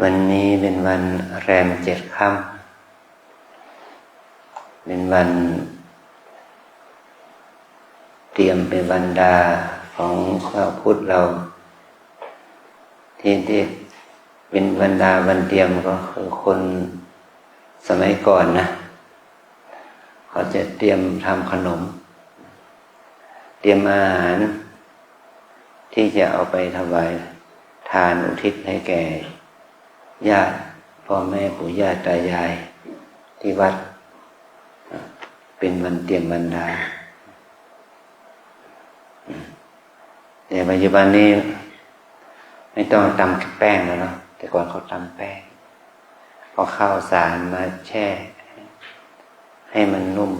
วันนี้เป็นวันแรม7 ค่ำเป็นวันเตรียมเป็นวันดาของชาวพุทธเราที่เป็นวันดาวันเตรียมก็คือคนสมัยก่อนนะเขาจะเตรียมทำขนมเตรียมอาหารที่จะเอาไปถวายทานอุทิศให้แก่ญาติพ่อแม่ปู่ย่าตายายที่วัดเป็นวันเตรียมวันดาแต่ปัจจุบันนี้ไม่ต้องตำแป้งแล้วเนาะแต่ก่อนเขาตำแป้งเอาข้าวสารมาแช่ให้มันนุ่ม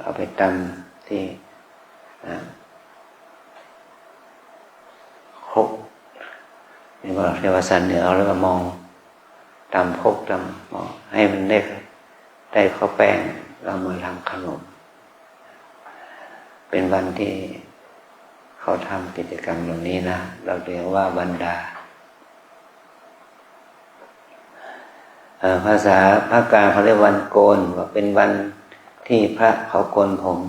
เอาไปตำที่ครกนี่ว่าเรียกว่าสันเหนือเอาแล้วก็มองตำครกตำมองให้มันได้ข้าวแป้งเรามาทำขนมเป็นวันที่เขาทำกิจกรรมเหล่านี้นะเราเรียกว่าวันดาภาษาภาคกลางเขาเรียกวันโกนว่าเป็นวันที่พระเขาโกนผม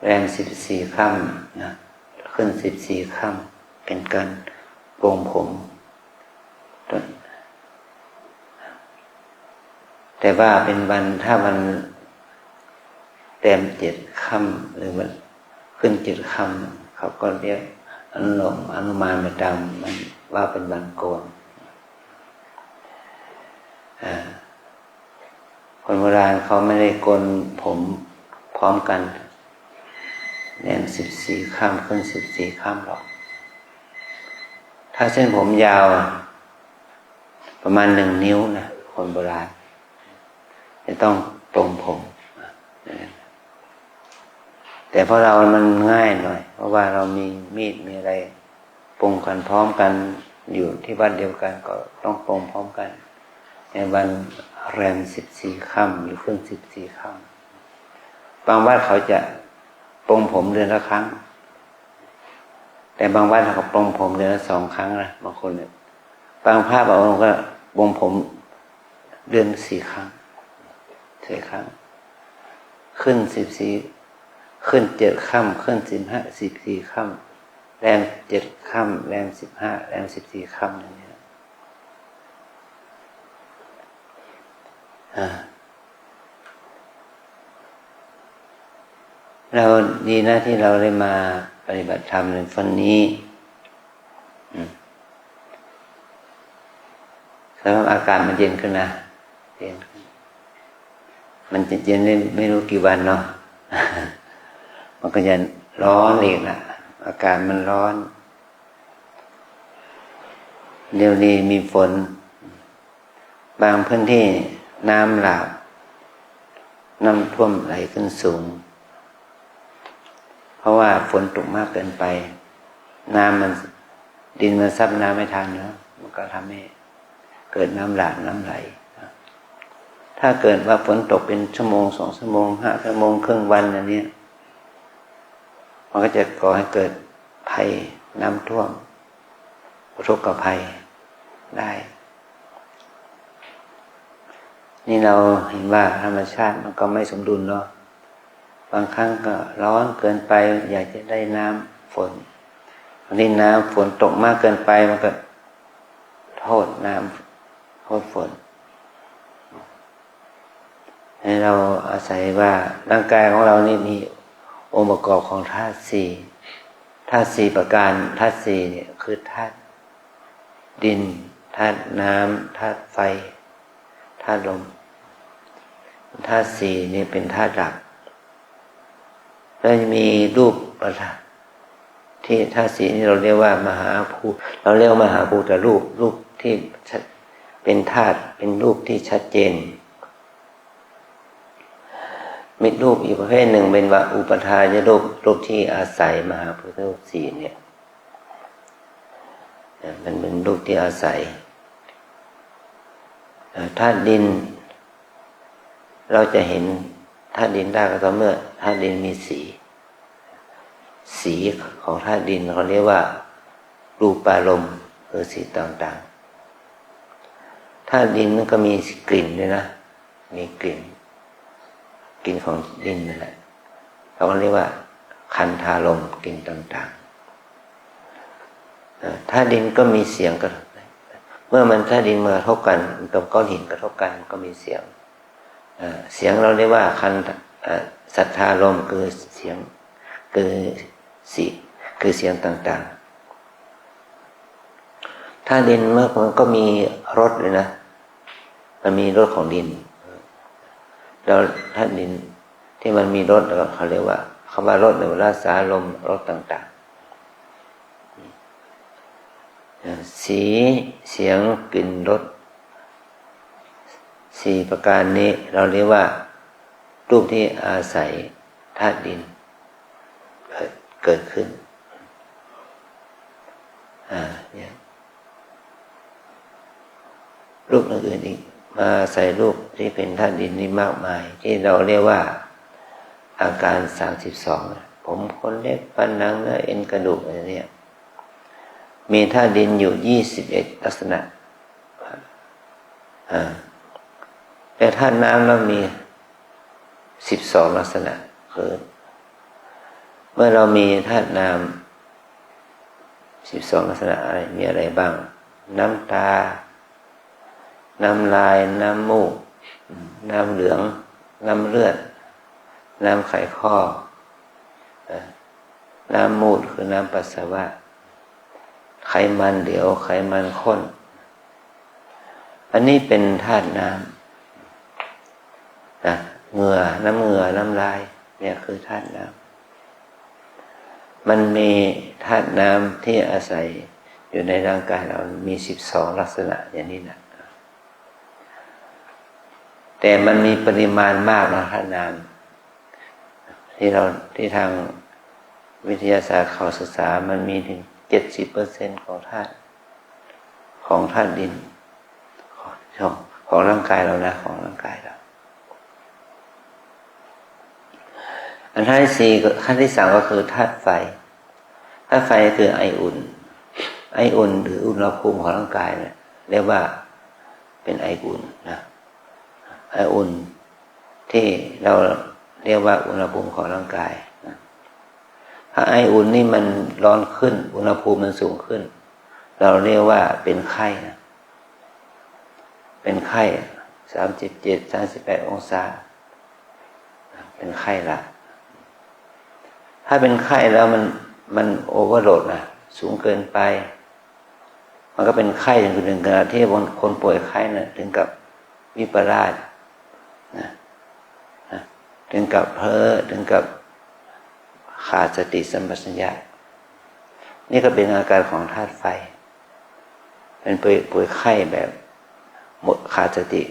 แรม14 ค่ำนะขึ้น14 ค่ำเป็นการโกนผมแต่ว่าเป็นวันถ้าวันแรม7 ค่ำหรือวันขึ้น7 ค่ำเขาก็เรียกอนุมานประจำมันว่าเป็นวันโกนคนโบราณเขาไม่ได้โกนผมพร้อมกันแรม14 ค่ำขึ้น14 ค่ำหรอกถ้าเส้นผมยาวประมาณ1 นิ้วนะคนโบราณจะต้องตรงผมแต่พอเรามันง่ายหน่อยเพราะว่าเรามีมีดมีอะไรปรุงกันพร้อมกันอยู่ที่บ้านเดียวกันก็ต้องปรุงพร้อมกันในวันแรม14 ค่ำหรือขึ้น14 ค่ำบางวัดเขาจะปรุงผมเดือนละครั้งแต่บางวัดเขาปรุงผมเดือนละ2 ครั้งนะบางคนเนี่ยบางภาพบางองค์ก็ปรุงผมเดือน4 ครั้ง4 ครั้งขึ้น14ขึ้น7 ค่ำขึ้น14 ค่ำแรม7 ค่ำแรม15แรม14 ค่ำอย่างนี้เราดีนะที่เราได้มาปฏิบัติธรรมในวันนี้สำหรับอากาศมันเย็นขึ้นนะเย็นขึ้นมันจะเย็นไม่รู้กี่วันเนาะมันก็จะร้อนอีกนะอากาศมันร้อนเดี๋ยวนี้มีฝนบางพื้นที่น้ำหลากน้ำท่วมไหลขึ้นสูงเพราะว่าฝนตกมากเกินไปน้ำมันดินมันซับน้ำไม่ทันนะมันก็ทำให้เกิดน้ำหลากน้ำไหลถ้าเกิดว่าฝนตกเป็น1 ชั่วโมง 2 ชั่วโมง 5 ชั่วโมงครึ่งวันอย่างนี้มันก็จะก่อให้เกิดภัยน้ำท่วมอุทกภัยได้นี่เราเห็นว่าธรรมชาติมันก็ไม่สมดุลเนาะบางครั้งก็ร้อนเกินไปอยากจะได้น้ำฝนอันนี้น้ำฝนตกมากเกินไปมันก็โทษน้ำโทษฝนให้เราอาศัยว่าร่างกายของเรานี่มีองค์ประกอบของธาตุ4ประการธาตุ4เนี่ยคือธาตุดินธาตุน้ำธาตุไฟธาตุลมธาตุ4นี่เป็นธาตุหลักแล้วมีรูปประธานที่ธาตุ4นี่เราเรียกว่ามหาภูตเราเรียกว่ามหาภูตรูปที่เป็นธาตุเป็นรูปที่ชัดเจนมีรูปอีกประเภทหนึ่งเป็นว่าอุปทานรูปที่อาศัยมหาภูตรูป4เนี่ยมันเป็นรูปที่อาศัยธาตุดินเราจะเห็นธาตุดินได้ก็ต่อเมื่อธาตุดินมีสีของธาตุดินเขาเรียกว่ารูปารมณ์คือสีต่าง ธาตุดินมันก็มีกลิ่นด้วยนะมีกลิ่นของดินนั่นแหละเราเรียกว่าคันธารมณ์กลิ่นต่างๆธาตุดินก็มีเสียงกระทบเมื่อมันธาตุดินมากระทบกันกับก้อนหินกระทบกันก็มีเสียงเสียงเราเรียกว่าคันสัทธารมณ์คือเสียงคือเสียงต่างๆธาตุดินเมื่อมันก็มีรสเลยนะมันมีรสของดินแล้วธาตุดินที่มันมีรสเขาเรียกว่าคำว่ารสหรือรสารมรสต่างๆสีเสียงกลิ่นรส4ประการนี้เราเรียกว่ารูปที่อาศัยธาตุดินเกิดขึ้นเนี่ยรูปอื่นๆอีกมาใส่รูปที่เป็นธาตุดินนี่มากมายที่เราเรียกว่าอาการ32ผมขนเล็บฟันหนังเนื้อเอ็นกระดูกอะไรเนี่ยมีธาตุดินอยู่21ลักษณะแต่ธาตุน้ำเรามี12ลักษณะคือเมื่อเรามีธาตุน้ำ12ลักษณะอะไรมีอะไรบ้างน้ำตาน้ำลายน้ำมูกน้ำเหลืองน้ำเลือดน้ำไขข้อน้ำมูดคือน้ำปัสสาวะไขมันเหลวไขมันข้นอันนี้เป็นธาตุน้ำเหงื่อน้ำลายเนี่ยคือธาตุน้ำมันมีธาตุน้ำที่อาศัยอยู่ในร่างกายเรามี12ลักษณะอย่างนี้นะแต่มันมีปริมาณมากนะธาตุน้ำที่ทางวิทยาศาสตร์เขาศึกษามันมีถึง 70% ของธาตุดินของร่างกายเรานะของร่างกายเราอันที่4ขั้นที่3ก็คือธาตุไฟธาตุไฟคือไออุ่นหรืออุณหภูมิของร่างกายเนี่ยเรียกว่าเป็นไออุ่นนะไออุ่นที่เราเรียกว่าอุณหภูมิของร่างกายนะถ้าไออุ่นนี่มันร้อนขึ้นอุณหภูมิมันสูงขึ้นเราเรียกว่าเป็นไข้นะเป็นไข้37 38องศาเป็นไข้ละถ้าเป็นไข้แล้วมันโอเวอร์โหลดนะสูงเกินไปมันก็เป็นไข้ถึงขนาดที่คนป่วยไข้นะถึงกับวิปลาสนะถึงกับเพ้อถึงกับขาดสติสัมปชัญญะนี่ก็เป็นอาการของธาตุไฟเป็นป่วยไข้แบบหมดขาดสติ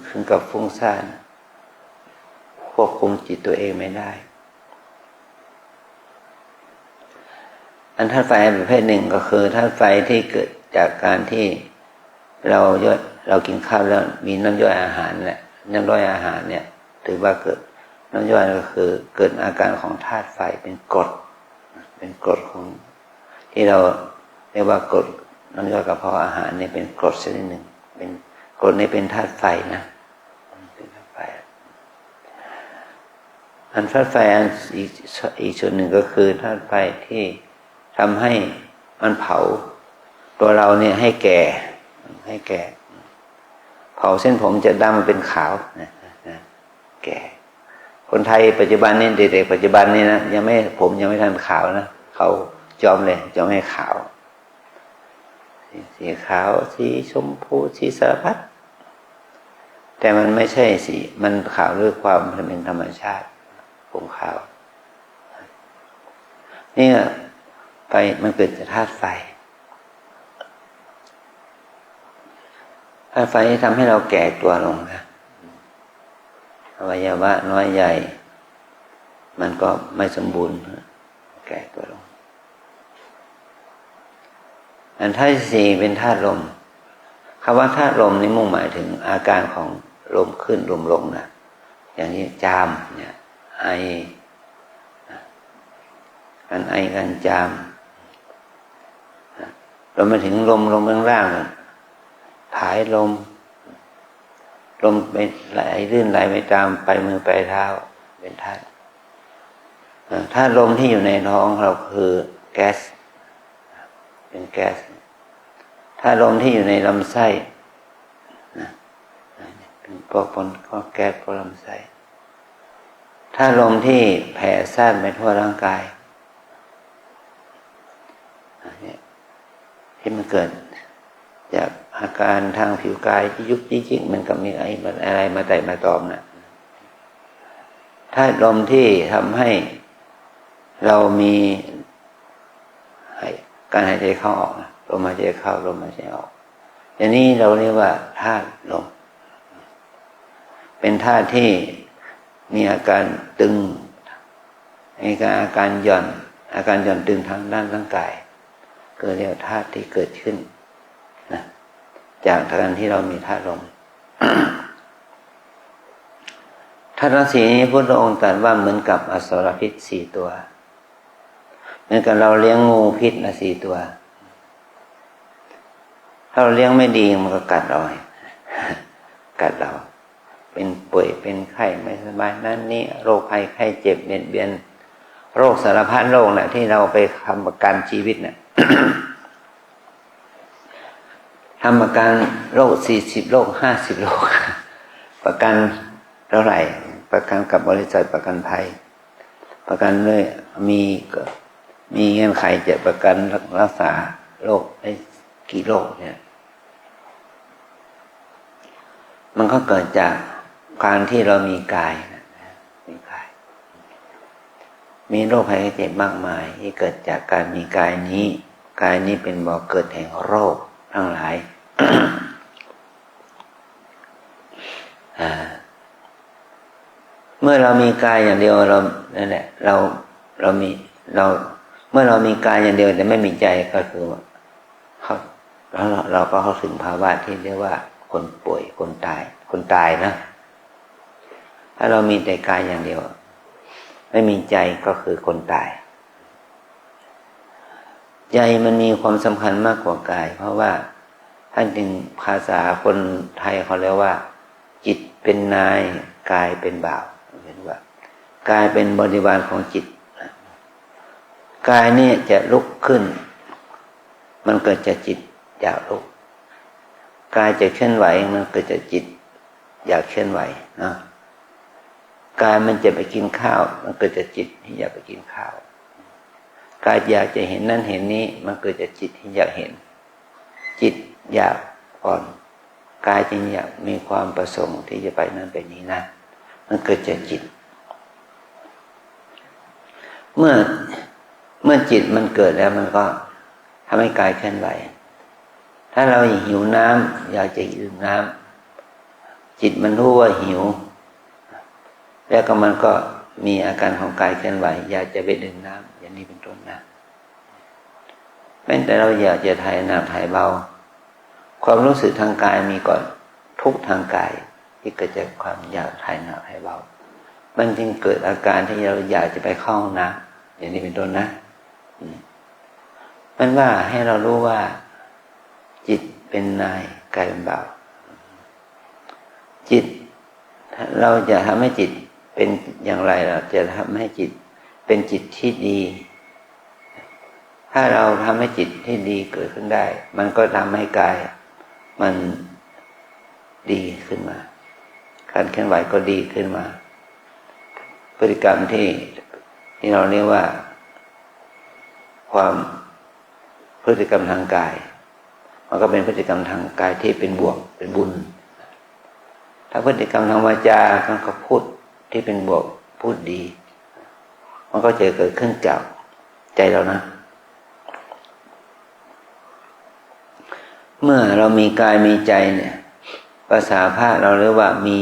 ถึงกับฟุ้งซ่านควบคุมจิตตัวเองไม่ได้อันธาตุไฟประเภทหนึ่งก็คือธาตุไฟที่เกิดจากการที่เรากินข้าวแล้วมีน้ำย่อยอาหารแหละน้ำย่อยอาหารเนี่ยถือว่าเกิดน้ำย่อยก็คือเกิดอาการของธาตุไฟเป็นกรดของที่เราเรียกว่ากรดน้ำย่อยกระเพาะอาหารเนี่ยเป็นกรดชนิดหนึ่งเป็นกรดนี่เป็นธาตุไฟนะเป็นธาตุไฟอันธาตุไฟอีกส่วนหนึ่งก็คือธาตุไฟที่ทำให้มันเผาตัวเราเนี่ยให้แก่เผาเส้นผมจะดำมันเป็นขาวนะแก่คนไทยปัจจุบันนี่เด็กๆปัจจุบันนี่นะผมยังไม่ทันขาวนะเขาจอมให้ขาวสีขาวสีชมพูสีสารพัดแต่มันไม่ใช่สีมันขาวด้วยความเป็นธรรมชาติผมขาวนี่ไฟมันเกิดจากธาตุไฟธาตุไฟที่ทำให้เราแก่ตัวลงนะอวัยวะน้อยใหญ่มันก็ไม่สมบูรณ์แก่ตัวลงอันธาตุที่4เป็นธาตุลมคำว่าธาตุลมนี่มุ่งหมายถึงอาการของลมขึ้นลมลงนะอย่างนี้จามเนี่ยไอกันจามเรามาถึงลมเบื้องล่าง ายลมไปไหลลื่นไหลไปตามไปมือไปเท้าเป็นธาตุธาตุลมที่อยู่ในท้องเราคือแก๊สเป็นแก๊สธาตุลมที่อยู่ในลำไส้เป็นพวกแก๊สพวกลำไส้ธาตุลมที่แผ่ซ่านไปทั่วร่างกายที่มันเกิดจากอาการทางผิวกายที่ยุบยิกมันก็มีอะไรมาไต่มาตอมนะธาตุลมที่ทำให้เรามีการหายใจเข้าออกลมหายใจเข้าลมหายใจออกอย่างนี้เราเรียกว่าธาตุลมเป็นธาตุที่มีอาการตึงมีอาการหย่อนตึงทางด้านร่างกายก็เรียกธาตุที่เกิดขึ้นนะจากการที่เรามีธาตุลม ธาตุทั้งสี่นี้พุทธองค์ตรัสว่าเหมือนกับอสรพิษ4 ตัวเหมือนกับเราเลี้ยงงูพิษ4 ตัวถ้าเราเลี้ยงไม่ดีมันก็กัดเรากัดเราเป็นป่วยเป็นไข้ไม่สบายนั่นนี่โรคภัยไข้เจ็บเบียดโรคสารพัดโรคน่ะที่เราไปทำประกันชีวิตน่ะ ทำประกันโรค40 โรค50 โรคประกันเท่าไหร่ประกันกับบริษัทประกันภัยประกันเลยมีเงื่อนไขจะประกันรักษาโรคได้กี่โรคเนี่ยมันก็เกิดจากการที่เรามีกายมีโรคภัยไข้เจ็บมากมายที่เกิดจากการมีกายนี้เป็นบ่อเกิดแห่งโรคทั้งหลาย เมื่อเรามีกายอย่างเดียวเรานั่นแหละเราเมื่อเรามีกายอย่างเดียวแต่ไม่มีใจก็คือเราก็เข้าถึงภาวะที่เรียกว่าคนป่วยคนตายนะถ้าเรามีแต่กายอย่างเดียวไม่มีใจก็คือคนตายใจมันมีความสำคัญมากกว่ากายเพราะว่าท่านจึงภาษาคนไทยเขาเรียกว่าจิตเป็นนายกายเป็นบ่าวเห็นว่ากายเป็นบริวารของจิตกายนี่จะลุกขึ้นมันเกิดจากจิตอยากลุกกายจะเคลื่อนไหวมันเกิดจากจิตอยากเคลื่อนไหวนะกายมันจะไปกินข้าวมันเกิดจากจิตที่อยากไปกินข้าวกายอยากจะเห็นนั่นเห็นนี้มันเกิดจากจิตที่อยากเห็นจิตอยากก่อนกายจึงอยากมีความประสงค์ที่จะไปนั่นไปนี้นะมันเกิดจากจิตเมื่อจิตมันเกิดแล้วมันก็ทำให้กายเคลื่อนไหวถ้าเราหิวน้ำอยากจะดื่มน้ำจิตมันรู้ว่าหิวแล้วก็มันก็มีอาการของกายเคลื่อนไหวอยากจะไปดื่มน้ำอย่างนี้เป็นต้นนะแม้แต่เราอยากจะถ่ายหนักถ่ายเบาความรู้สึกทางกายมีก่อนทุกทางกายที่เกิดจากความอยากถ่ายหนักถ่ายเบามันจึงเกิดอาการที่เราอยากจะไปเข้าห้องน้ำอย่างนี้เป็นต้นนะมันว่าให้เรารู้ว่าจิตเป็นนายกายเป็นบ่าวจิตเราจะทำให้จิตเป็นอย่างไรเราจะทำให้จิตเป็นจิตที่ดีถ้าเราทำให้จิตที่ดีเกิดขึ้นได้มันก็ทำให้กายมันดีขึ้นมาการเคลื่อนไหวก็ดีขึ้นมาพฤติกรรมที่เราเรียกว่าความพฤติกรรมทางกายมันก็เป็นพฤติกรรมทางกายที่เป็นบวกเป็นบุญถ้าพฤติกรรมทางวาจาการพูดที่เป็นบวกพูดดีมันก็จะเกิดขึ้นจากใจเรานะเมื่อเรามีกายมีใจเนี่ยภาษาพระเราเรียกว่ามี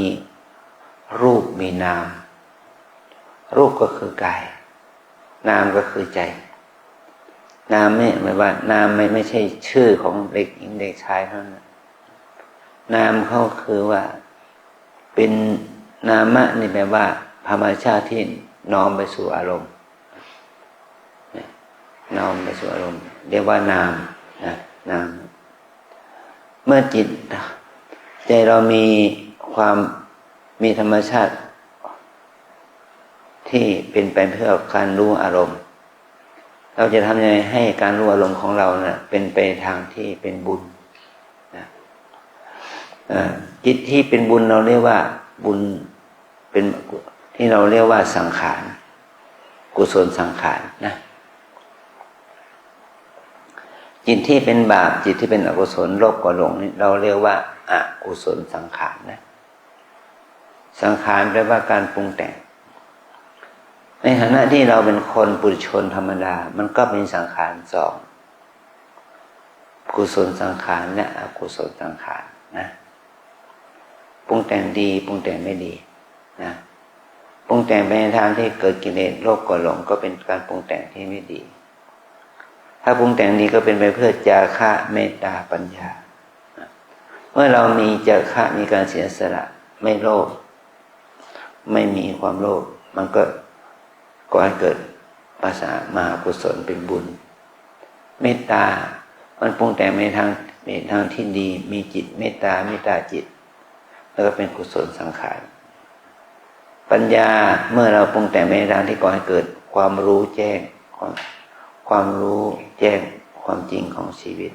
รูปมีนามรูปก็คือกายนามก็คือใจนามเนี่ยหมายว่านามไม่ใช่ชื่อของเด็กหญิงเด็กชายเท่านั้นนามเขาคือว่าเป็นนามะนี่แปลว่าธรรมชาติที่น้อมไปสู่อารมณ์น้อมไปสู่อารมณ์เรียกว่านามนะนามเมื่อจิต ใจเรามีความมีธรรมชาติที่เป็นไปเพื่อการรู้อารมณ์เราจะทำยังไงให้การรู้อารมณ์ของเราเนี่ยเป็นไปทางที่เป็นบุญนะจิตที่เป็นบุญเราเรียกว่าบุญเป็นที่เราเรียกว่าสังขารกุศลสังขารนะจิตที่เป็นบาปจิตที่เป็นอกุศลโลภโกรธหลงนี่เราเรียกว่าอกุศลสังขารนะสังขารแปลว่าการปรุงแต่งในฐานะที่เราเป็นคนปุถุชนธรรมดามันก็เป็นสังขารสองกุศลสังขารและอกุศลสังขารนะปรุงแต่งดีปรุงแต่งไม่ดีนะปรุงแต่งไปในทางที่เกิดกิเลสโลภโกรธหลงก็เป็นการปรุงแต่งที่ไม่ดีถ้าปรุงแต่งดีก็เป็นไปเพื่อจาคะเมตตาปัญญาเมื่อเรามีจาคะมีการเสียสละไม่โลภไม่มีความโลภมันก็ก่อให้เกิดภาษามหากุศลเป็นบุญเมตตามันปรุงแต่งในทางที่ดีมีจิตเมตตาจิตแล้วก็เป็นกุศลสังขารปัญญาเมื่อเราปรุงแต่งในทางที่ก่อให้เกิดความรู้แจ้งความรู้แจ้งความจริงของชีวิต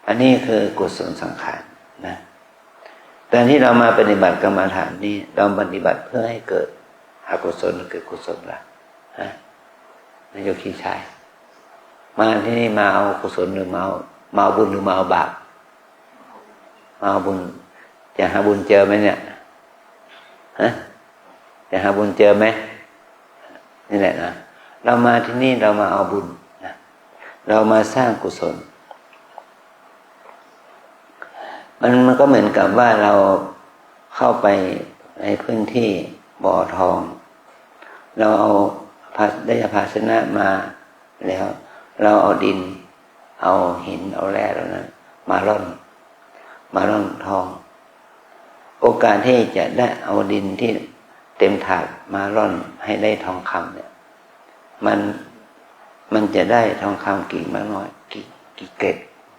อันนี้คือกุศลสังขารนะแต่ที่เรามาปฏิบัติกรรมฐานนี้เราปฏิบัติเพื่อให้เกิดอกุศลหรือเกิดกุศลล่ะฮะนายโยคีชายมาที่นี่มาเอากุศลหรือมาเอาบุญหรือมาเอาบาปมาเอาบุญจะหาบุญเจอไหมเนี่ยฮะจะหาบุญเจอไหมนี่แหละนะเรามาที่นี่เรามาเอาบุญนะเรามาสร้างกุศลมันก็เหมือนกับว่าเราเข้าไปในพื้นที่บ่อทองเราเอาได้ภาชนะมาแล้วเราเอาดินเอาหินเอาแร่เหล่านั้นมาร่อนทองโอกาสที่จะได้เอาดินที่เต็มถาดมาร่อนให้ได้ทองคำเนี่ยมันจะได้ทองคำกี่มากน้อยกี่เกล็ด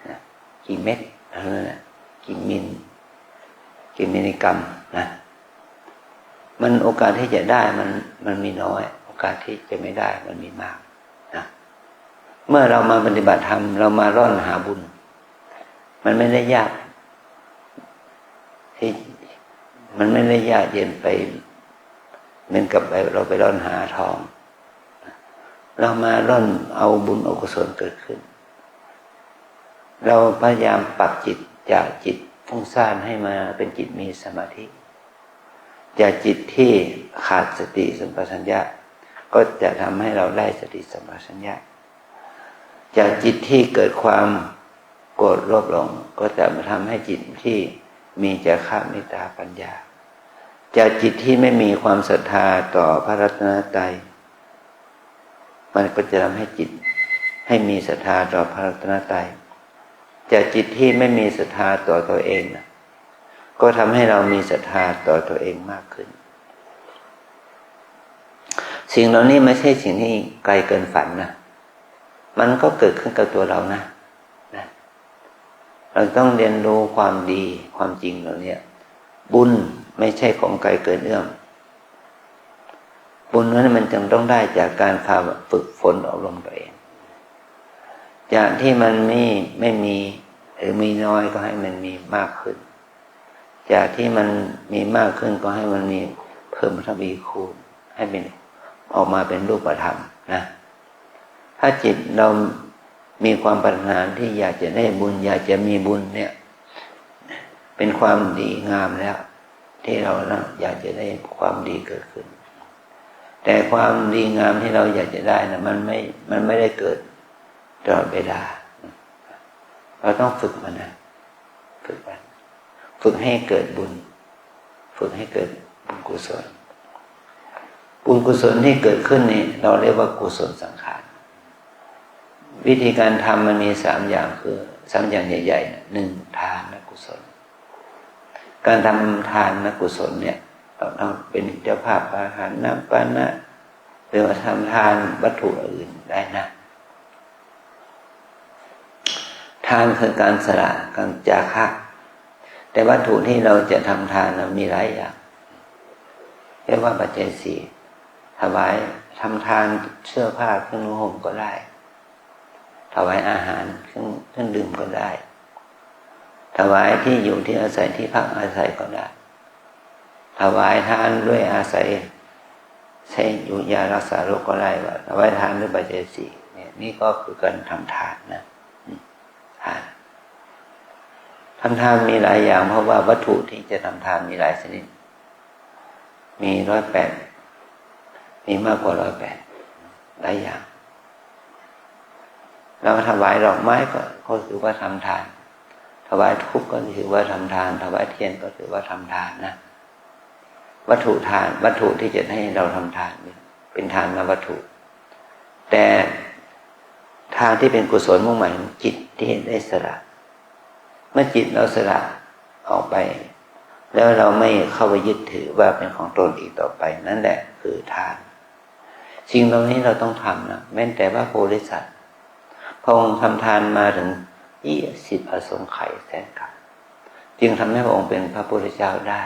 นะกี่เม็ดอะไรนั่นแหละกี่มิลลิกรัมนะมันโอกาสที่จะได้มันมีน้อยโอกาสที่จะไม่ได้มันมีมากนะเมื่อเรามาปฏิบัติธรรมเรามาร่อนหาบุญมันไม่ได้ยากที่มันไม่ได้ยากเย็นไปเหมือนกับเราไปร่อนหาทองเรามาร่อนเอาบุญอกุศลเกิดขึ้นเราพยายามปรับจิตจากจิตฟุ้งซ่านให้มาเป็นจิตมีสมาธิจากจิตที่ขาดสติสัมปชัญญะก็จะทำให้เราได้สติสัมปชัญญะจากจิตที่เกิดความโกรธโลภหลงก็จะมาทำให้จิตที่มีจาคะเมตตาปัญญาจากจิตที่ไม่มีความศรัทธาต่อพระรัตนตรัยมันก็จะทำให้จิตให้มีศรัทธาต่อพระรัตนตรัยจากจิตที่ไม่มีศรัทธาต่อตัวเองนะก็ทำให้เรามีศรัทธาต่อตัวเองมากขึ้นสิ่งเหล่านี้ไม่ใช่สิ่งที่ไกลเกินฝันนะมันก็เกิดขึ้นกับตัวเรานะเราต้องเรียนรู้ความดีความจริงเหล่านี้บุญไม่ใช่ของไกลเกินเอื้อมบุญนั้นมันจึงต้องได้จากการฝึกฝนอบรมตัวเองจากที่มันไม่มีหรือมีน้อยก็ให้มันมีมากขึ้นจากที่มันมีมากขึ้นก็ให้มันมีเพิ่มทวีคูณให้เป็นออกมาเป็นรูปธรรมนะถ้าจิตเรามีความปรารถนาที่อยากจะได้บุญอยากจะมีบุญเนี่ยเป็นความดีงามแล้วที่เราอยากจะได้ความดีเกิดขึ้นแต่ความดีงามที่เราอยากจะได้นะมันไม่ได้เกิดตลอดเวลาเราต้องฝึกมันนะฝึกให้เกิดบุญฝึกให้เกิดบุญกุศลบุญกุศลที่เกิดขึ้นนี่เราเรียกว่ากุศลสังขารวิธีการทำมันมี3อย่างคือ3อย่างใหญ่ๆ1ทานและกุศลการทำทานและกุศลเนี่ยเราต้องเป็นเจ้าภาพอาหารน้ำปานะหรือว่าทำทานวัตถุอื่นได้นะทานคือการสละการจาคะ แต่วัตถุที่เราจะทำทานมีหลายอย่างเรียกว่าปัจจัยสี่ถวายทำทานเสื้อผ้าเครื่องนุ่งห่มก็ได้ถวายอาหารเครื่องดื่มก็ได้ถวายที่อยู่ที่อาศัยที่พักอาศัยก็ได้ถวายทานด้วยอาศัยใช้อยู่ยารักษาโรคก็ได้ว่าถวายทานด้วยปัจจัยสี่เนี่ยนี่ก็คือการทำทานนะทานทำทานมีหลายอย่างเพราะว่าวัตถุที่จะทำทานมีหลายชนิดมี108มีมากกว่า108หลายอย่างเราถวายดอกไม้ก็ถือว่าทำทานถวายธูปก็ถือว่าทำทานถวายเทียนก็ถือว่าทำทานนะวัตถุทานวัตถุที่จะให้เราทำทานเป็นทานนะวัตถุแต่ทานที่เป็นกุศลมุ่งหมายถึงจิตที่ได้สละเมื่อจิตเราสละออกไปแล้วเราไม่เข้าไปยึดถือว่าเป็นของตนอีกต่อไปนั่นแหละคือทานสิ่งเหล่านี้เราต้องทำนะแม้แต่ว่าโพธิสัตว์พระองค์ทำทานมาถึง20อสงไขยแสนกับจึงทำให้พระองค์เป็นพระพุทธเจ้าได้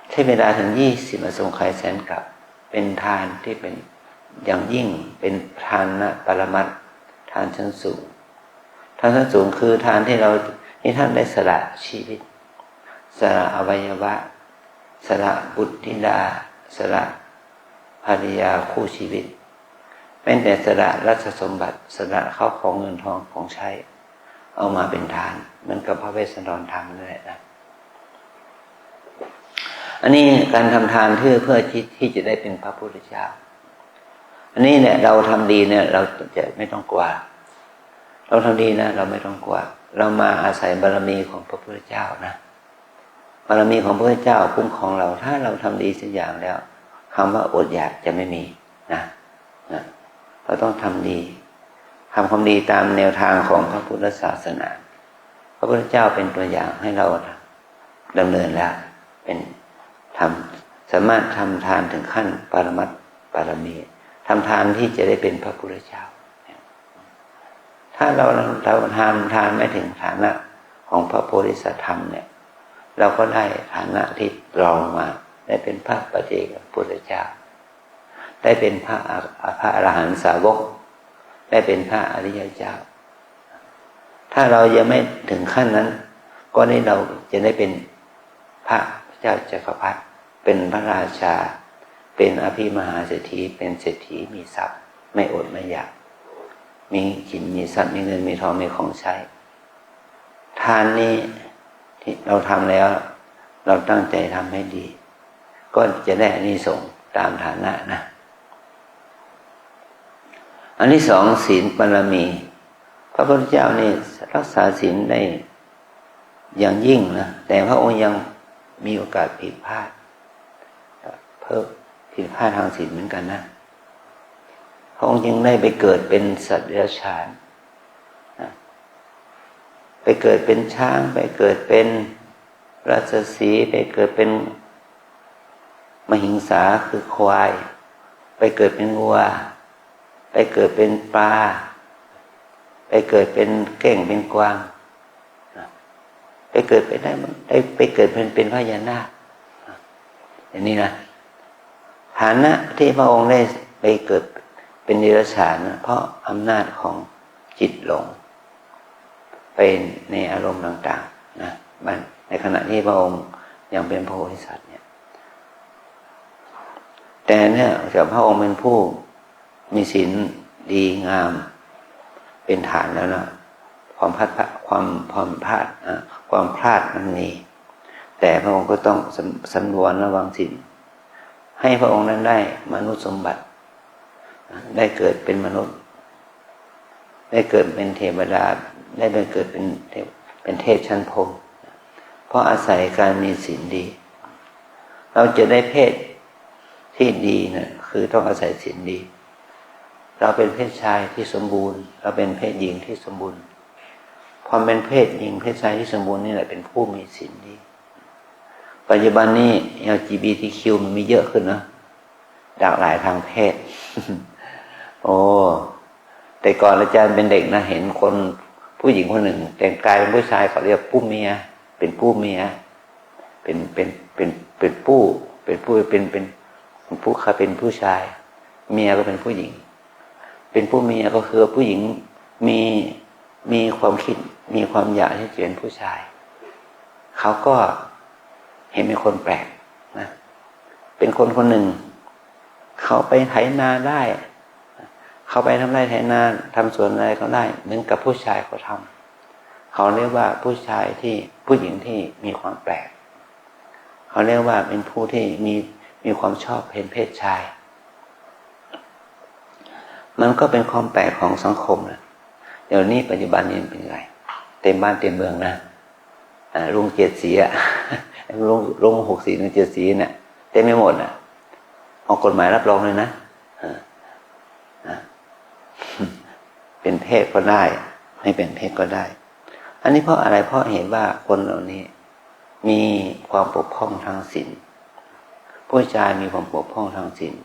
ใช้เวลาถึง20อสงไขยแสนกับเป็นทานที่เป็นอย่างยิ่งเป็นทานนะปรมัตถ์ทานชั้นสูงทานชั้นสูงคือทานที่ท่านได้สละชีวิตสละอวัยวะสละบุตรธิดาสละภรรยาคู่ชีวิตแม้แต่สละราชสมบัติสละข้าวของเงินทองของใช้เอามาเป็นทานมันกับพระเวสสันดรทำนั่นแหละนะอันนี้การทำทานเพื่อที่จะได้เป็นพระพุทธเจ้าอันนี้เนี่ยเราทำดีเนี่ยเราจะไม่ต้องกลัวเราทำดีนะเราไม่ต้องกลัวเรามาอาศัยบารมีของพระพุทธเจ้านะบารมีของพระพุทธเจ้าคุ้มครองเราถ้าเราทำดีสักอย่างแล้วคำว่าอดอยากจะไม่มีนะเราต้องทำดีทำความดีตามแนวทางของพระพุทธศาสนาพระพุทธเจ้าเป็นตัวอย่างให้เราดำเนินแล้วเป็นสามารถทำทานถึงขั้นปรมัตถ์ปรมีทำทานที่จะได้เป็นพระพุทธเจ้าถ้าเราทำทานไม่ถึงฐานะของพระโพธิสัตว์ธรรมเนี่ยเราก็ได้ฐานะที่รองมาได้เป็นพระปัจเจกพุทธเจ้าได้เป็นพระอรหันตสาวกได้เป็นพระอริยเจ้าถ้าเรายังไม่ถึงขั้นนั้นก็ได้เราจะได้เป็นพระเจ้าจักรพรรดิเป็นพระราชาเป็นอภิมหาเศรษฐีเป็นเศรษฐีมีทรัพย์ไม่อดไม่อยากมีกินมีทรัพย์มีเงินมีทองมีของใช้ทานนี้ที่เราทำแล้วเราตั้งใจทำให้ดีก็จะได้อานิสงส์ตามฐานะนะอันที่สองศีลบารมีพระพุทธเจ้านี่รักษาศีลได้อย่างยิ่งนะแต่พระองค์ยังมีโอกาสผิดพลาดเพิ่มผิดพลาดทางศีลเหมือนกันนะพระองค์ยังได้ไปเกิดเป็นสัตว์เดรัจฉานไปเกิดเป็นช้างไปเกิดเป็นราชสีห์ไปเกิดเป็นมหิงสาคือควายไปเกิดเป็นวัวไปเกิดเป็นปลาไปเกิดเป็นเก้งเป็นกวางไปเกิดไปได้ไปเกิดเป็นพญานาคอย่างนี้นะฐานะที่พระองค์ได้ไปเกิดเป็นเดรัจฉานเพราะอำนาจของจิตหลงไปในอารมณ์ต่างๆนะมันในขณะที่พระองค์ยังเป็นพระโพธิสัตว์เนี่ยแต่เนี่ยแต่พระองค์เป็นผู้มีศีลดีงามเป็นฐานแล้วนะความพลาดมันมีแต่พระองค์ก็ต้องสำรวมระวังศีลให้พระองค์นั้นได้มนุษย์สมบัติได้เกิดเป็นมนุษย์ได้เกิดเป็นเทวดาได้ไปเกิดเป็นเทพชั้นพรหมเพราะอาศัยการมีศีลดีเราจะได้เพศที่ดีนะคือต้องอาศัยศีลดีเราเป็นเพศชายที่สมบูรณ์เราเป็นเพศหญิงที่สมบูรณ์ความเป็นเพศหญิงเพศชายที่สมบูรณ์นี่แหละเป็นผู้มีศีลดีปัจจุบันนี้ LGBTQ มันมีเยอะขึ้นนะหลากหลายทางเพศ โอ้แต่ก่อนอาจารย์เป็นเด็กนะเห็นคนผ ผู้หญิงคนหนึ่งแต่งกายเป็นผู้ชายเขาเรียกผู้เมียเป็นผู้เมียเป็นผู้เป็นผู้เขาเป็นผู้ชายเมียก็เป็นผู้หญิงเป็นผู้เมียก็คือผู้หญิงมีความคิดมีความอยากที่จะเป็นผู้ชายเขาก็เห็นเป็นคนแปลกนะเป็นคนคนหนึ่งเขาไปไถนาได้เขาไปทำไร่ไถนาทำสวนอะไรก็ได้เหมือนกับผู้ชายเขาทำเขาเรียกว่าผู้หญิงที่มีความแปลกเขาเรียกว่าเป็นผู้ที่มีความชอบเห็นเพศชายมันก็เป็นความแปลกของสังคมนะเดี๋ยวนี้ปัจจุบันนี้เป็นไงเต็มบ้านเต็มเมืองนะลุง7 สีอะลุง6 สีลุง7 สีเนี่ยเต็มไม่หมดอ่ะออกกฎหมายรับรองเลยนะเป็นเพศก็ได้ไม่เป็นเพศก็ได้อันนี้เพราะอะไรเพราะเห็นว่าคนเหล่านี้มีความปกพร่องทางศีลผู้ชายมีความปกพร่องทางศีล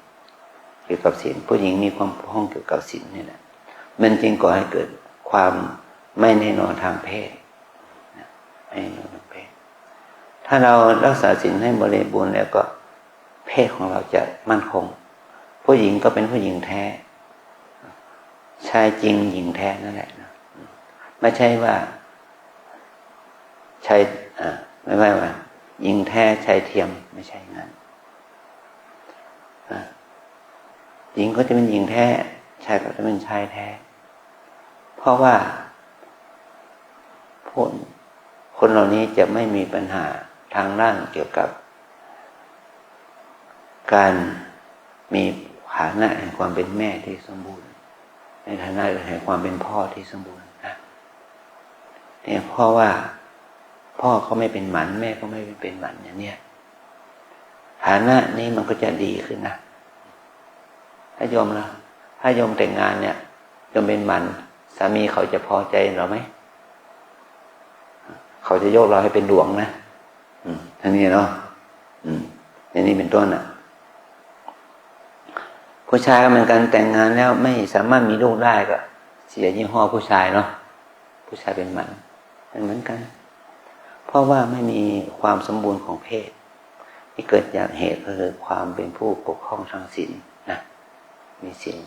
เกี่ยวกับศีลผู้หญิงมีความปกพร่องเกี่ยวกับศีลนี่แหละมันจึงก่อให้เกิดความไม่แน่นอนทางเพศไม่แน่นอนทางเพศถ้าเรารักษาศีลให้บริบูรณ์แล้วก็เพศของเราจะมั่นคงผู้หญิงก็เป็นผู้หญิงแท้ชายจริงหญิงแท้นั่นแหละนะไม่ใช่ว่าชายไม่ใช่ว่าหญิงแท้ชายเทียมไม่ใช่งั้นหญิงก็จะเป็นหญิงแท้ชายก็จะเป็นชายแท้เพราะว่าคนเหล่านี้จะไม่มีปัญหาทางด้านเกี่ยวกับการมีฐานะแห่งความเป็นแม่ที่สมบูรณ์ในฐานะแห่งความเป็นพ่อที่สมบูรณ์นะเนี่ยเพราะว่าพ่อเขาไม่เป็นหมันแม่ก็ไม่เป็นหมันอย่างเนี้ยฐานะนี้มันก็จะดีขึ้นนะถ้าโยมแต่งงานเนี่ยโยมเป็นหมันสามีเขาจะพอใจเราไหมเขาจะยกเราให้เป็นหลวงนะท่านี้เนาะอย่างนี้เป็นต้นอ่ะผู้ชายก็เหมือนกันแต่งงานแล้วไม่สามารถมีลูกได้ก็เสียยี่ห้อผู้ชายเนาะผู้ชายเป็นหมันเหมือนกันเพราะว่าไม่มีความสมบูรณ์ของเพศที่เกิดจากเหตุก็คือความเป็นผู้ปกครองทางศีลนะมีศีล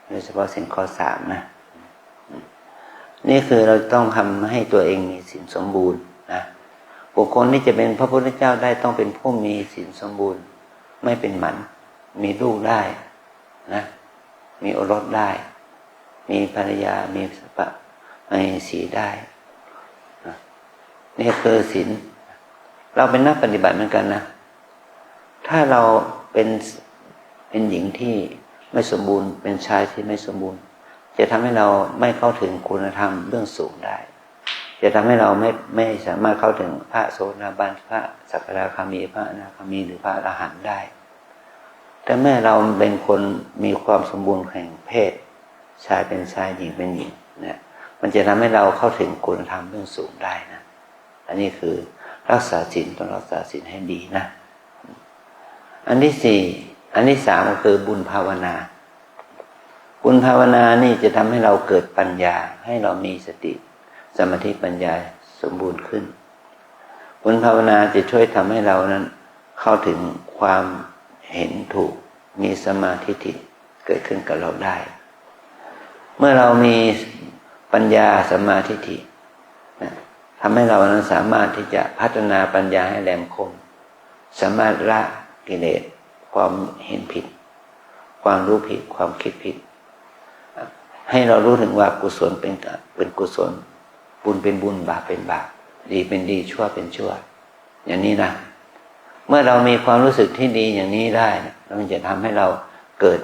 โดยเฉพาะศีลข้อ3นะนี่คือเราต้องทำให้ตัวเองมีศีลสมบูรณ์นะบุคคลที่จะเป็นพระพุทธเจ้าได้ต้องเป็นผู้มีศีลสมบูรณ์ไม่เป็นหมันมีลูกได้นะมีโอรสได้มีภรรยามีสัพพะมีสีได้นี่คือศีลเราเป็นนักปฏิบัติเหมือนกันนะถ้าเราเป็นหญิงที่ไม่สมบูรณ์เป็นชายที่ไม่สมบูรณ์จะทำให้เราไม่เข้าถึงคุณธรรมเบื้องสูงได้จะทำให้เราไม่สามารถเข้าถึงพระโสดาบันพระสักทาคามีพระอนาคามีหรือพระอรหันต์ได้แต่แม้เราเป็นคนมีความสมบูรณ์แห่งเพศชายเป็นชายหญิงเป็นหญิงเนี่ยมันจะทำให้เราเข้าถึงคุณธรรมเบื้องสูงได้นะอันนี้คือรักษาศีลต้องรักษาศีลให้ดีนะอันที่4อันที่3ก็คือบุญภาวนาบุญภาวนานี่จะทำให้เราเกิดปัญญาให้เรามีสติสมาธิปัญญาสมบูรณ์ขึ้นบุญภาวนาจะช่วยทำให้เรานั้นเข้าถึงความเห็นถูกมีสมาธิเกิดขึ้นกับเราได้เมื่อเรามีปัญญาสมาธิทำให้เรานั้นสามารถที่จะพัฒนาปัญญาให้แหลมคมสามารถละกิเลสความเห็นผิดความรู้ผิดความคิดผิดให้เรารู้ถึงว่ากุศลเป็นกุศลบุญเป็นบุญบาปเป็นบาปดีเป็นดีชั่วเป็นชั่วอย่างนี้นะเมื่อเรามีความรู้สึกที่ดีอย่างนี้ได้มันจะทำให้เราเกิด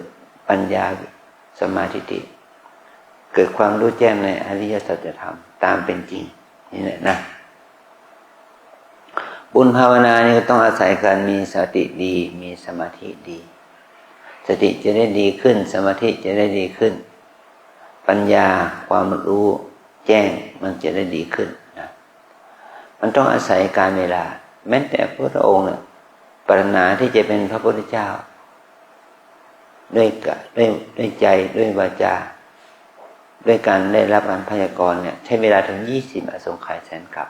ปัญญาสมาธิเกิดความรู้แจ้งในอริยสัจธรรมตามเป็นจริงนี่แหละนะบุญภาวนานี่ก็ต้องอาศัยการมีสติดีมีสมาธิดีสติจะได้ดีขึ้นสมาธิจะได้ดีขึ้นปัญญาความรู้แจ้งมันจะได้ดีขึ้นนะมันต้องอาศัยการเวลาแม้แต่พระพุทธองค์เนี่ยปรารถนาที่จะเป็นพระพุทธเจ้าด้วยใจด้วยวาจา ด้วยการได้รับการพยากรณ์เนี่ยใช้เวลาถึง20 อสงไขยแสนกับ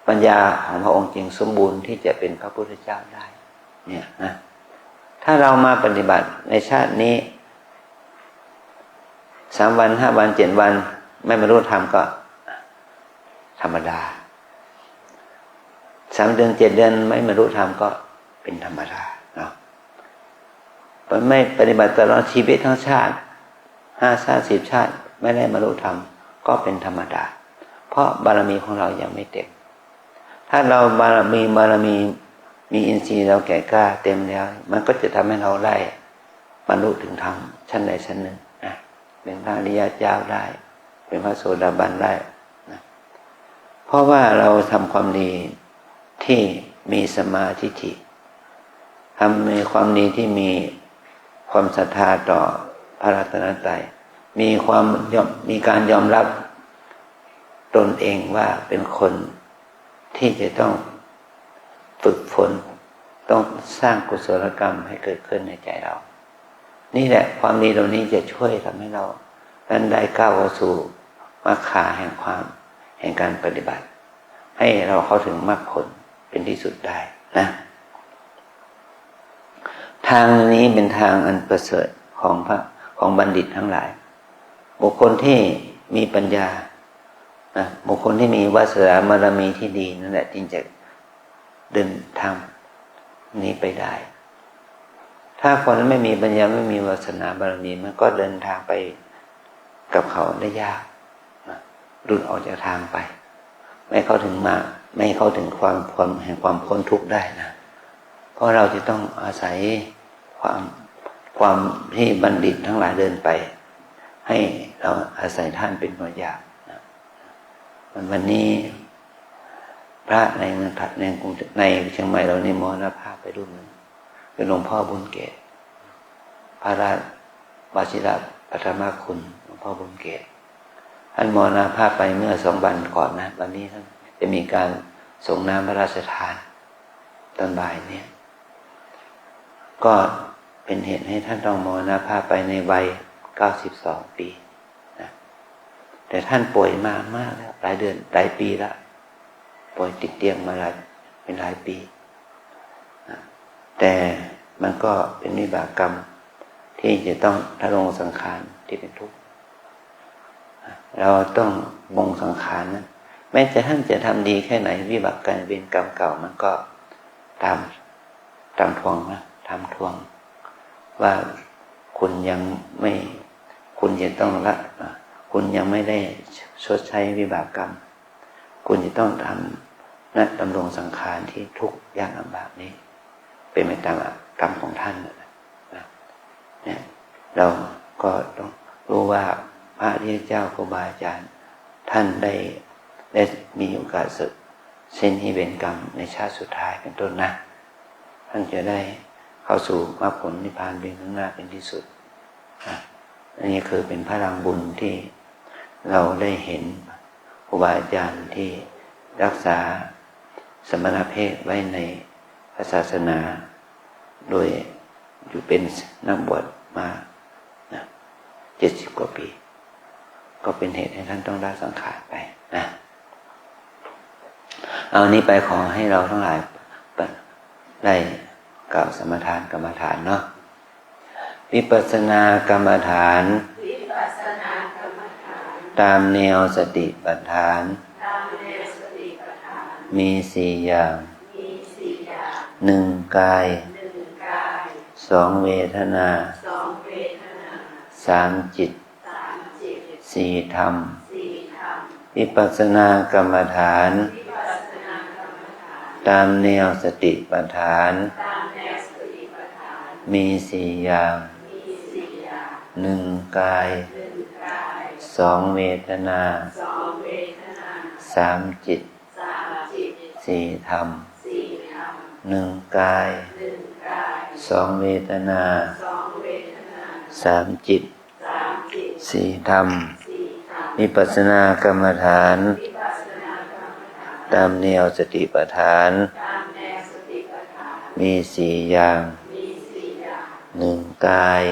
ปัญญาของพระองค์จึงสมบูรณ์ที่จะเป็นพระพุทธเจ้าได้เนี่ยนะถ้าเรามาปฏิบัติในชาตินี้3 วัน 5 วัน 7 วันไม่บรรลุธรรมก็ธรรมดา3 เดือน 7 เดือนไม่บรรลุธรรมก็เป็นธรรมดาเนาะไม่ปฏิบัติตลอดชีวิตทั้งชาติ5 ชาติ 10 ชาติไม่ได้บรรลุธรรมก็เป็นธรรมดาเพราะบารมีของเรายังไม่เต็มถ้าเราบารมีมีอินทรีย์เราแก่กล้าเต็มแล้วมันก็จะทำให้เราได้บรรลุถึงธรรมชั้นใดชั้นหนึ่งนะเป็นพระอริยเจ้าได้เป็นพระโสดาบันได้นะเพราะว่าเราทำความดีที่มีสัมมาทิฏฐิทำในความดีที่มีความศรัทธาต่อพระรัตนตรัยมีการยอมรับตนเองว่าเป็นคนที่จะต้องฝึกฝนต้องสร้างกุศลกรรมให้เกิดขึ้นในใจเรานี่แหละความดีเหล่านี้จะช่วยทำให้เรานั้นได้ก้าวเข้าสู่มรรคแห่งการปฏิบัติให้เราเข้าถึงมรรคผลเป็นที่สุดได้นะทางนี้เป็นทางอันประเสริฐของบัณฑิตทั้งหลายบุคคลที่มีปัญญานะบุคคลที่มีวาสนาบารมีที่ดีนั่นแหละจึงจะเดินทางนี้ไปได้ถ้าคนไม่มีปัญญาไม่มีวาสนาบารมีมันก็เดินทางไปกับเขาได้ยากนะหลุดออกจากทางไปไม่เข้าถึงความแห่งความพ้นทุกข์ได้นะเพราะเราจะต้องอาศัยความที่บัณฑิตทั้งหลายเดินไปให้เราอาศัยท่านเป็นตัวอย่างนะวันนี้พระในเมืองถัดในเชียงใหม่เรานี่มรณภาพไปรูปหนึ่งคือหลวงพ่อบุญเกศพระราชวชิรปัทมคุณหลวงพ่อบุญเกศท่านมรณภาพไปเมื่อ2 วันก่อนนะวันนี้ท่านจะมีการส่งน้ำพระราชทานตอนบ่ายเนี่ยก็เป็นเหตุให้ท่านต้องมรณภาพไปในวัย92 ปีนะแต่ท่านป่วยมากแล้วหลายเดือนหลายปีแล้วป่วยติดเตียงมาเป็นหลายปีนะแต่มันก็เป็นวิบากกรรมที่จะต้องทะลงสังขารที่เป็นทุกข์เราต้องมงสังขารนะแม้แต่ท่านจะทำดีแค่ไหนวิบากกรรมเวรกรรมเก่ามันก็ตามทวงนะทำทวงว่าคุณยังจะต้องคุณยังไม่ได้ชดใช้วิบากกรรมคุณจะต้องทำดำรงสังขารที่ทุกข์ยากลำบากนี้เป็นไปตามกรรมของท่านนะเนี่ยเราก็ต้องรู้ว่าพระอริยเจ้าครูบาอาจารย์ท่านได้มีโอกาสสึกเส้นที่เป็นกรรมในชาติสุดท้ายเป็นต้นนะท่านจะได้เข้าสู่มรรคผลนิพพานเป็นข้างหน้าเป็นที่สุดอันนี้คือเป็นพลังบุญที่เราได้เห็นครูบาอาจารย์ที่รักษาสมณเพศไว้ในพระศาสนาโดยอยู่เป็นนักบวชมา70 กว่าปีก็เป็นเหตุให้ท่านต้องละสังขารไปนะเอานี้ไปขอให้เราทั้งหลายได้กล่าวสมถานกรรมฐานเนาะวิปัสสนากรรมฐานตามแนวสติปัฏฐานมี4 อย่าง1 กาย2 เวทนา3 จิต4 ธรรมวิปัสสนากรรมฐานตามแนวสติปัฏฐานมี4 อย่าง1 กาย2 เวทนา3 จิต4 ธรรม1 กาย2 เวทนา3 จิต4 ธรรมวิปัสสนากรรมฐานตามแนวสติปัฏฐานมี4 อย่าง1 กาย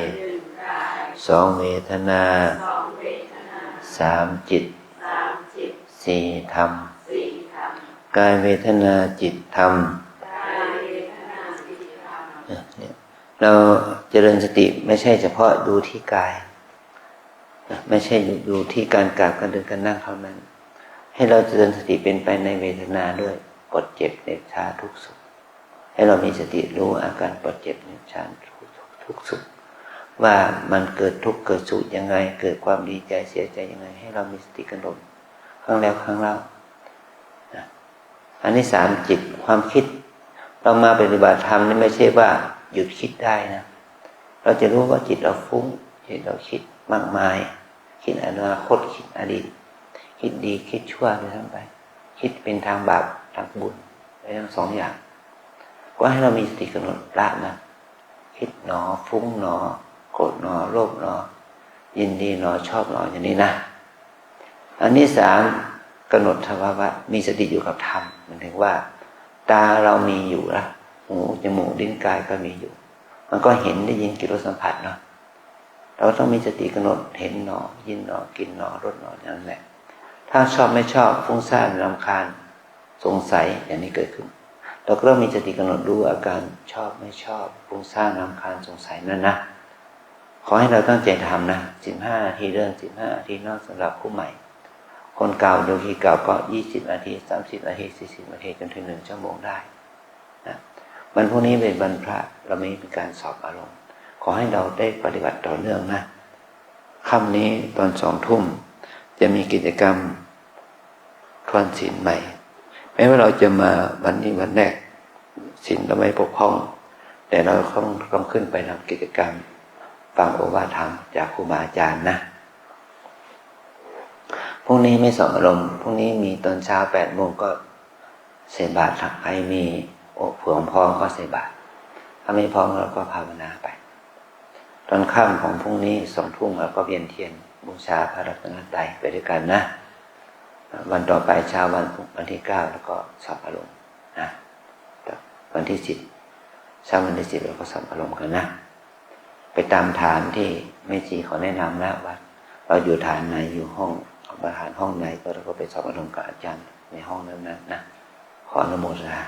2 เวทนา 3 จิต 4 ธรรมกายเวทนาจิตธรรมเราเจริญสติไม่ใช่เฉพาะดูที่กายไม่ใช่ดูที่การกราบการเดินการนั่งเท่านั้นให้เราเจริญสติเป็นไปในเวทนาด้วยปวดเจ็บเหน็บชาทุกข์สุขให้เรามีสติรู้อาการปวดเจ็บเหน็บชาทุกข์สุขว่ามันเกิดทุกข์เกิดสุขยังไงเกิดความดีใจเสียใจยังไงให้เรามีสติกำหนดครั้งแล้วครั้งเล่าอันที่3จิตความคิดเรามาปฏิบัติธรรมนี่ไม่ใช่ว่าหยุดคิดได้นะเราจะรู้ว่าจิตเราฟุ้งจิตเราคิดมากมายคิดอนาคตคิดอดีตคิดดีคิดชั่วไปทั้งไปคิดเป็นทางบาปทางบุญไปทั้งสองอย่างก็ให้เรามีสติกำหนดละนะคิดหนอฟุ้งหนอโกรธหนอโลภหนอยินดีหนอชอบหนออย่างนี้นะอันที่3กำหนดสภาวะมีสติอยู่กับธรรมมันถึงว่าตาเรามีอยู่ละหูจมูกลิ้นกายก็มีอยู่มันก็เห็นได้ยินกิริยสัมผัสเนาะเราต้องมีสติกำหนดเห็นหนอยินหนอกินหนอรสหนออย่างนั้นแหละถ้าชอบไม่ชอบฟุ้งซ่านรำคาญสงสัยอย่างนี้เกิดขึ้นเราก็ต้องมีสติกำหนดรู้อาการชอบไม่ชอบฟุ้งซ่านรำคาญสงสัยนั่นนะขอให้เราตั้งใจทำนะ15 นาทีเรื่อง15 นาทีนอกสำหรับผู้ใหม่คนเก่าโยคีเก่าก็20 นาที30 นาที40 นาทีจนถึง1 ชั่วโมงได้นะวันพรุ่งนี้เป็นวันพระเราไม่มีการสอบอารมณ์ขอให้เราได้ปฏิบัติต่อเนื่องนะค่ำนี้ตอน20 ทุ่มจะมีกิจกรรมทวนศีลใหม่แม้ว่าเราจะมาวันนี้วันแรกศีลเราไม่ปกป้องแต่เราต้องขึ้นไปทำกิจกรรมฟังโอวาทธรรมจากครูบาอาจารย์นะพรุ่งนี้ไม่สอบอารมณ์พรุ่งนี้มีตอนเช้า8 โมงก็ใส่บาตรใครมีเผื่อพร้อมก็ใส่บาตรถ้าไม่พร้อมเราก็ภาวนาไปตอนค่ำของพรุ่งนี้20 ทุ่มเราก็เวียนเทียนบูชาพระรัตนตรัยไปด้วยกันนะวันต่อไปเช้าวันที่9แล้วก็สอบอารมณ์นะวันที่10เช้าวันที่10เราก็สอบอารมณ์กันนะไปตามฐานที่แม่ชีเขาแนะนำแล้วว่าเราอยู่ฐานไหนอยู่ห้องประธานห้องไหนก็เราก็ไปสอบอารมณ์กับอาจารย์ในห้องนั้นนะขออนุโมทนา